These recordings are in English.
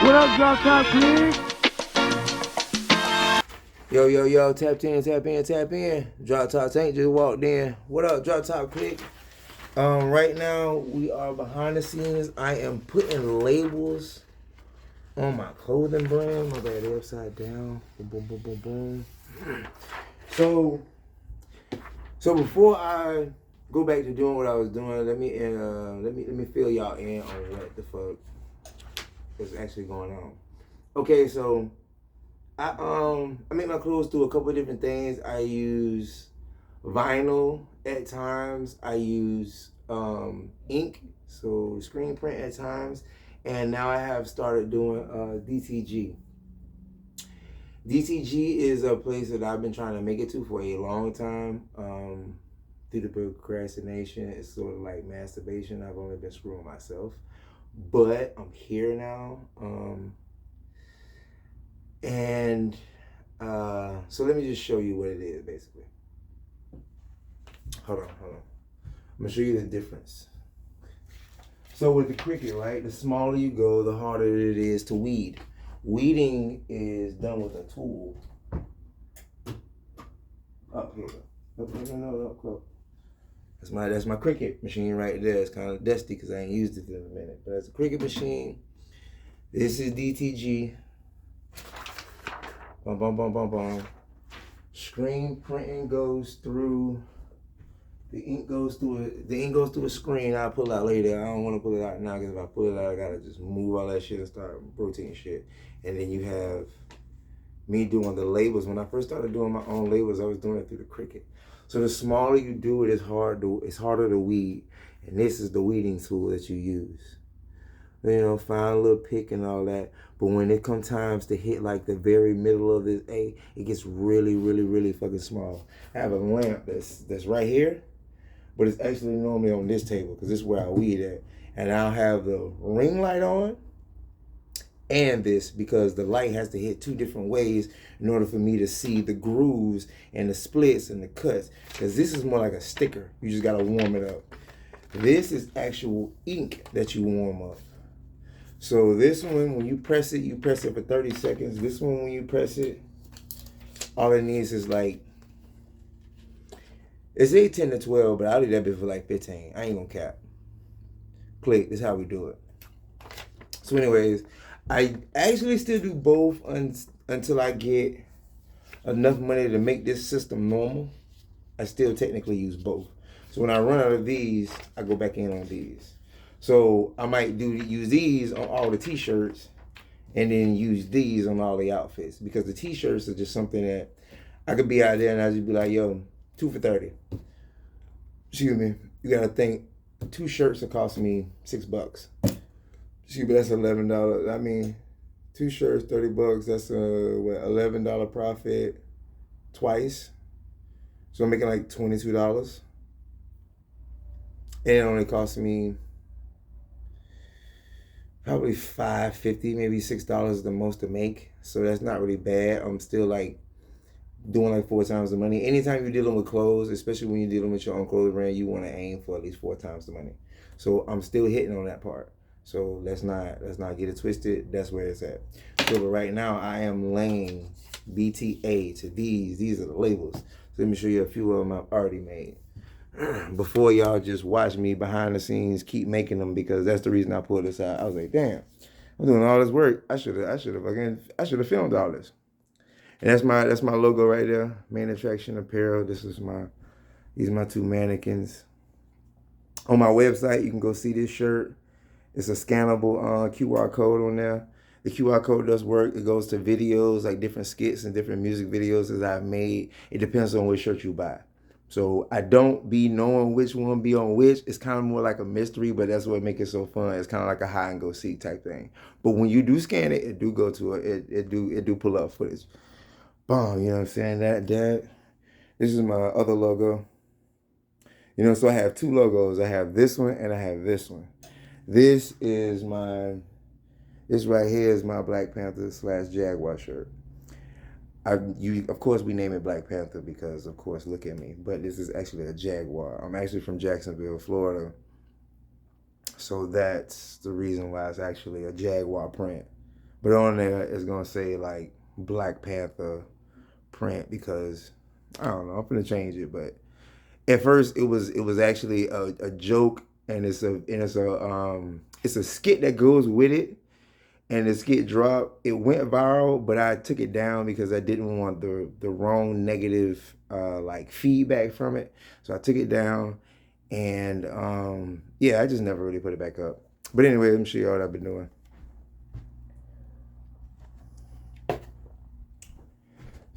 What up, Droptoptank? Yo, yo, yo, tap in, tap in, tap in. Droptoptank just walked in. What up, Droptoptank? Right now we are behind the scenes. I am putting labels on my clothing brand. My bad, they're upside down. Boom, boom, boom, boom, boom. So before I go back to doing what I was doing, let me fill y'all in on what the fuck is actually going on. Okay, so I make my clothes through a couple of different things. I use vinyl at times. I use ink, so screen print at times, and now I have started doing DTG. DTG is a place that I've been trying to make it to for a long time. Through the procrastination, it's sort of like masturbation. I've only been screwing myself, but I'm here now. So let me just show you what it is, basically. Hold on. I'm gonna show you the difference. So with the Cricut, right, the smaller you go, the harder it is to weed. Weeding is done with a tool. Up here. No, up close. That's my Cricut machine right there. It's kind of dusty because I ain't used it in a minute. But it's a Cricut machine. This is DTG. Bum, bum, bum, bum, bum. Screen printing goes through. The ink goes through a screen. I'll pull it out later. I don't want to pull it out now because if I pull it out, I gotta just move all that shit and start rotating shit. And then you have me doing the labels. When I first started doing my own labels, I was doing it through the Cricut. So the smaller you do it, it's harder to weed. And this is the weeding tool that you use. You know, find a little pick and all that. But when it comes times to hit like the very middle of this A, it gets really, really, really fucking small. I have a lamp that's right here, but it's actually normally on this table because this is where I weed at. And I'll have the ring light on and this because the light has to hit two different ways in order for me to see the grooves and the splits and the cuts. Because this is more like a sticker. You just gotta warm it up. This is actual ink that you warm up. So this one, when you press it for 30 seconds. This one, when you press it, all it needs is like, it's 8, 10 to 12, but I'll do that bit for like 15. I ain't gonna cap. Click, this is how we do it. So anyways, I actually still do both until I get enough money to make this system normal. I still technically use both. So when I run out of these, I go back in on these. So I might use these on all the t-shirts and then use these on all the outfits because the t-shirts are just something that I could be out there and I just be like, yo, 2 for 30. Excuse me. You gotta think 2 shirts will cost me $6. Excuse me, that's $11. I mean, 2 shirts, $30. That's $11 profit twice. So I'm making like $22. And it only cost me probably $5.50, maybe $6 the most to make. So that's not really bad. I'm still like doing like 4 times the money. Anytime you're dealing with clothes, especially when you're dealing with your own clothing brand, you want to aim for at least 4 times the money. So I'm still hitting on that part. So let's not get it twisted. That's where it's at. So but right now I am laying BTA to these. These are the labels. So let me show you a few of them I've already made. Before y'all just watch me behind the scenes keep making them because that's the reason I pulled this out. I was like, damn, I'm doing all this work. I should have filmed all this. And that's my logo right there. Main Attraction Apparel. These are my 2 mannequins. On my website, you can go see this shirt. It's a scannable QR code on there. The QR code does work. It goes to videos, like different skits and different music videos that I've made. It depends on which shirt you buy. So I don't be knowing which one be on which. It's kind of more like a mystery, but that's what makes it so fun. It's kind of like a hide and go seek type thing. But when you do scan it, it do go to it do pull up footage. Boom, you know what I'm saying? That this is my other logo. You know, so I have 2 logos. I have this one and I have this one. This right here is my Black Panther / Jaguar shirt. Of course, we name it Black Panther because, of course, look at me. But this is actually a Jaguar. I'm actually from Jacksonville, Florida. So that's the reason why it's actually a Jaguar print. But on there, it's going to say like Black Panther print because I don't know. I'm gonna change it, but at first it was actually a joke, and it's a skit that goes with it, and the skit dropped. It went viral, but I took it down because I didn't want the wrong negative like feedback from it. So I took it down, and yeah, I just never really put it back up. But anyway, let me show you all what I've been doing.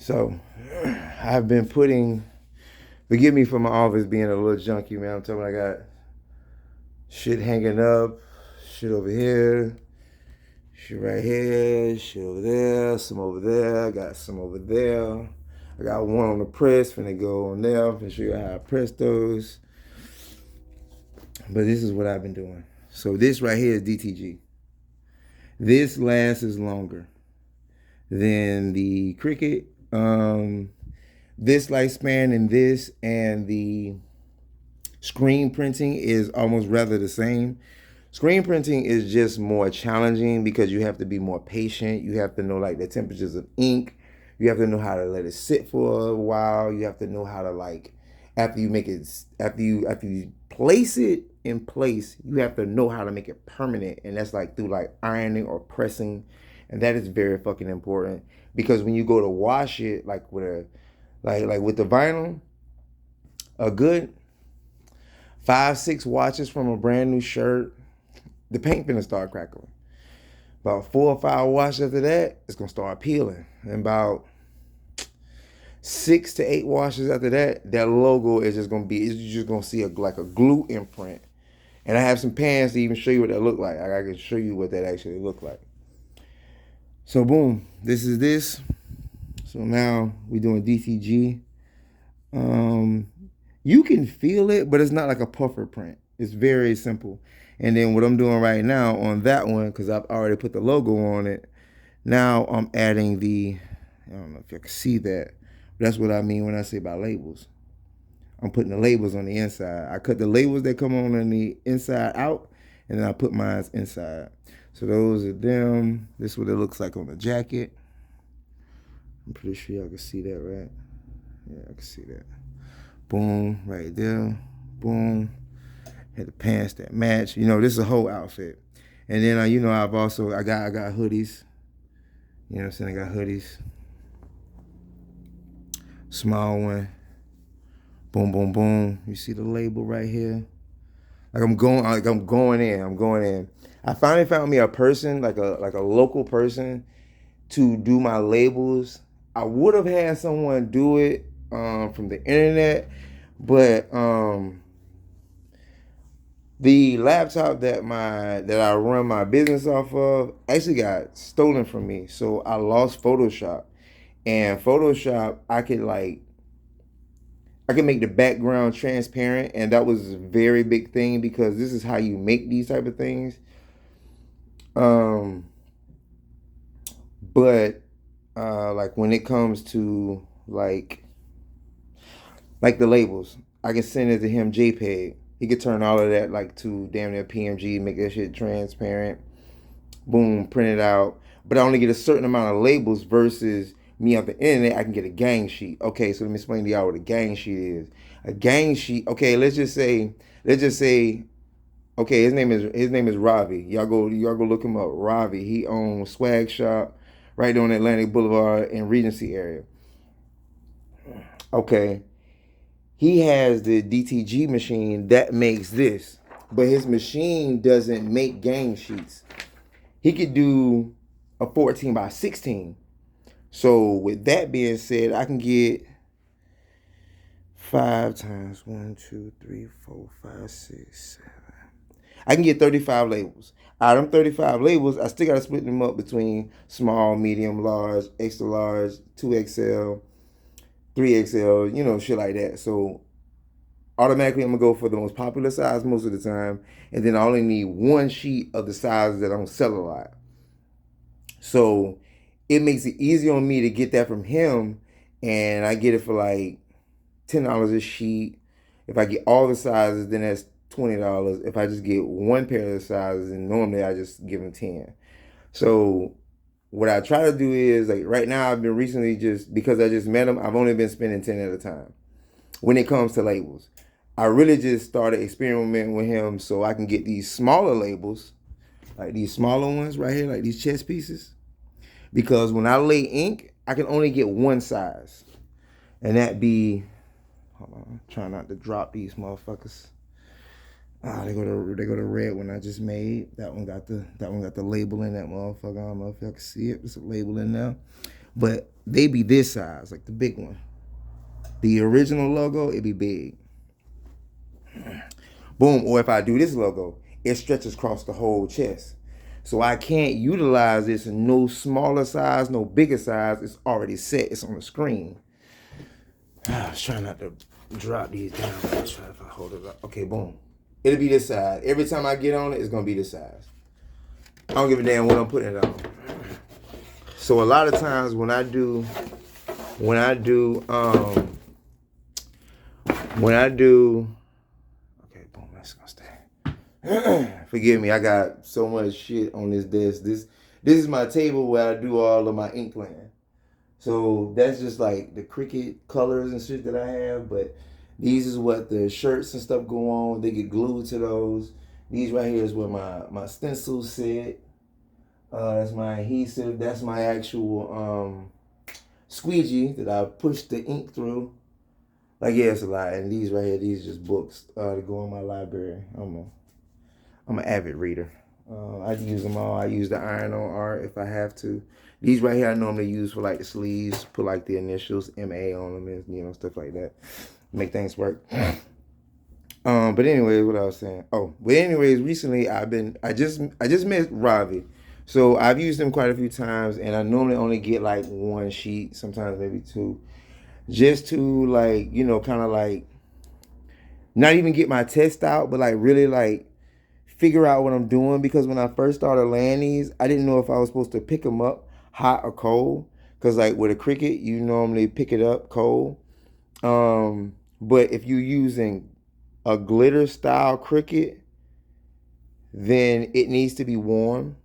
So I've been putting, forgive me for my office being a little junky, man. I'm talking, I got shit hanging up, shit over here, shit right here, shit over there, some over there. I got some over there. I got one on the press, finna go on there. I'm finna show you how I press those. But this is what I've been doing. So this right here is DTG. This lasts longer than the Cricut. This lifespan and this and the screen printing is almost rather the same. Screen printing is just more challenging because you have to be more patient. You have to know like the temperatures of ink. You have to know how to let it sit for a while. You have to know how to like, after you make it, after you place it in place, you have to know how to make it permanent. And that's like through like ironing or pressing. And that is very fucking important because when you go to wash it, like with a, like with the vinyl, a good 5-6 washes from a brand new shirt, the paint finna start crackling. About 4 or 5 washes after that, it's gonna start peeling. And about 6 to 8 washes after that, that logo is just gonna be, you're just gonna see like a glue imprint. And I have some pans to even show you what that look like. I can show you what that actually look like. So boom, this is this. So now we're doing DTG. You can feel it, but it's not like a puffer print. It's very simple. And then what I'm doing right now on that one, because I've already put the logo on it, now I'm adding the, I don't know if you can see that, but that's what I mean when I say about labels. I'm putting the labels on the inside. I cut the labels that come on the inside out, and then I put mine inside. So those are them. This is what it looks like on the jacket. I'm pretty sure y'all can see that, right? Yeah, I can see that. Boom, right there. Boom. Had the pants that match. You know, this is a whole outfit. And then, you know, I got hoodies. You know what I'm saying? I got hoodies. Small one. Boom, boom, boom. You see the label right here? Like I'm going in. I finally found me a person, like a local person to do my labels. I would have had someone do it from the internet, but the laptop that I run my business off of actually got stolen from me. So I lost Photoshop. And Photoshop, I could make the background transparent, and that was a very big thing because this is how you make these type of things. But like when it comes to like the labels, I can send it to him JPEG. He could turn all of that like to damn near PNG, make that shit transparent. Boom, print it out. But I only get a certain amount of labels versus me on the internet, I can get a gang sheet. Okay, so let me explain to y'all what a gang sheet is. A gang sheet, okay, let's just say, okay, his name is Ravi. Y'all go look him up. Ravi. He owns Swag Shop right there on Atlantic Boulevard in Regency area. Okay. He has the DTG machine that makes this, but his machine doesn't make gang sheets. He could do a 14 by 16. So with that being said, I can get 5 times 1, 2, 3, 4, 5, 6, 7. I can get 35 labels. Out of them 35 labels, I still got to split them up between small, medium, large, extra large, 2XL, 3XL, you know, shit like that. So automatically I'm going to go for the most popular size most of the time. And then I only need one sheet of the size that I don't sell a lot. So it makes it easy on me to get that from him. And I get it for like $10 a sheet. If I get all the sizes, then that's $20. If I just get one pair of the sizes, and normally I just give him 10. So what I try to do is, like, right now I've been recently, just because I just met him, I've only been spending 10 at a time when it comes to labels. I really just started experimenting with him so I can get these smaller labels, like these smaller ones right here, like these chest pieces. Because when I lay ink, I can only get one size. And that be, hold on, I'm trying not to drop these motherfuckers. They go to red one I just made. That one got the label in that motherfucker. I don't know if y'all can see it. There's a label in there. But they be this size, like the big one. The original logo, it be big. Boom. Or if I do this logo, it stretches across the whole chest. So I can't utilize this in no smaller size, no bigger size. It's already set. It's on the screen. I was trying not to drop these down. I'll try if I hold it up. Okay, boom. It'll be this size. Every time I get on it, it's gonna be this size. I don't give a damn what I'm putting it on. So a lot of times when I do, okay, boom, that's gonna stay. Forgive me, I got so much shit on this desk. This is my table where I do all of my ink playing. So that's just like the Cricut colors and shit that I have, but these is what the shirts and stuff go on. They get glued to those. These right here is where my stencils sit. That's my adhesive. That's my actual squeegee that I push the ink through. Like, yeah, it's a lot. And these right here, these are just books to go in my library. I'm an avid reader. I use them all. I use the iron-on art if I have to. These right here I normally use for like the sleeves, put like the initials MA on them, and stuff like that. Make things work. But anyways, what I was saying. Oh, but anyways, recently I just met Ravi. So I've used him quite a few times, and I normally only get like one sheet, sometimes maybe two, just to like, kind of like not even get my test out, but like really like figure out what I'm doing. Because when I first started laying these, I didn't know if I was supposed to pick them up hot or cold. Because like with a Cricut, you normally pick it up cold. But if you're using a glitter style Cricut, then it needs to be warm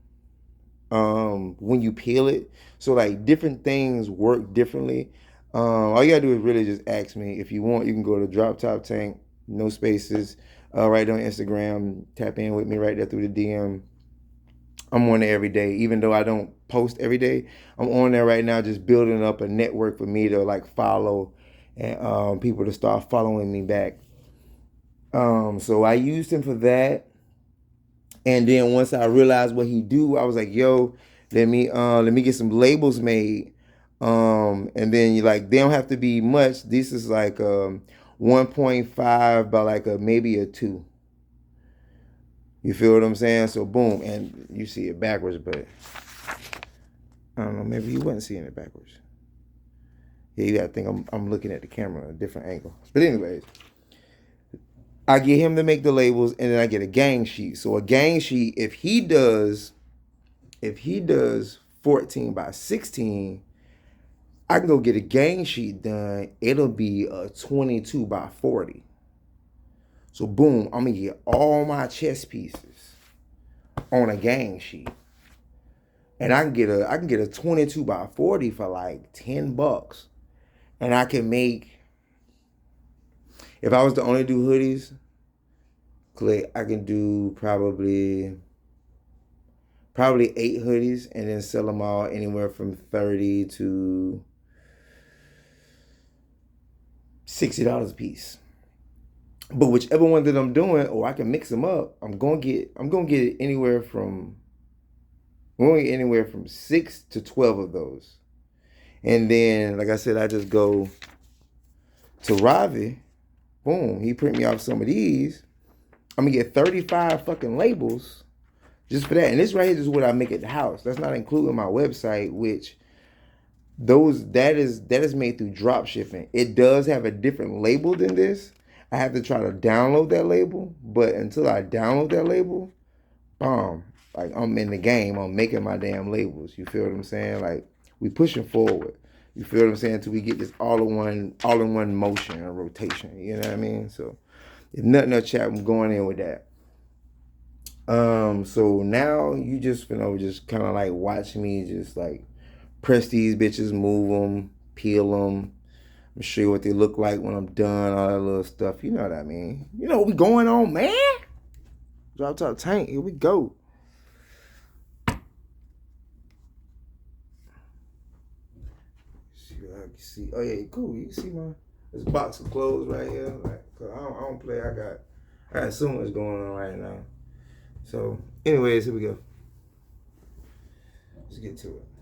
when you peel it. So like different things work differently. All you gotta do is really just ask me. If you want, you can go to Droptoptank, no spaces, right on Instagram. Tap in with me right there through the DM. I'm on there every day, even though I don't post every day. I'm on there right now, just building up a network for me to like follow, and people to start following me back. So I used him for that. And then once I realized what he do, I was like, yo, let me get some labels made. And then you like, they don't have to be much. This is like 1.5 by like maybe a 2. You feel what I'm saying? So boom, and you see it backwards, but I don't know, maybe you wasn't seeing it backwards. Yeah, you gotta think I'm looking at the camera at a different angle. But anyways, I get him to make the labels, and then I get a gang sheet. So a gang sheet, if he does 14 by 16, I can go get a gang sheet done. It'll be a 22 by 40. So boom, I'm gonna get all my chest pieces on a gang sheet. And I can get a 22 by 40 for like $10. And I can make, if I was to only do hoodies, I can do probably 8 hoodies and then sell them all anywhere from $30 to $60 a piece. But whichever one that I'm doing, or I can mix them up, I'm gonna get it anywhere from 6 to 12 of those. And then, like I said, I just go to Ravi. Boom, he print me off some of these. I'm gonna get 35 fucking labels just for that. And this right here is what I make at the house. That's not including my website, which that is made through drop shipping. It does have a different label than this. I have to try to download that label, but until I download that label, like I'm in the game. I'm making my damn labels. You feel what I'm saying? Like we pushing forward. You feel what I'm saying? Until we get this all in one motion or rotation. You know what I mean? So if nothing else, chat, I'm going in with that. So now you just just kind of like watch me just like press these bitches, move them, peel them. I'm show you what they look like when I'm done, all that little stuff. You know what I mean? You know what we going on, man? Droptoptank, here we go. See what I can see. Oh yeah, cool. You can see this box of clothes right here. Like, cause I don't play. I got so much going on right now. So, anyways, here we go. Let's get to it.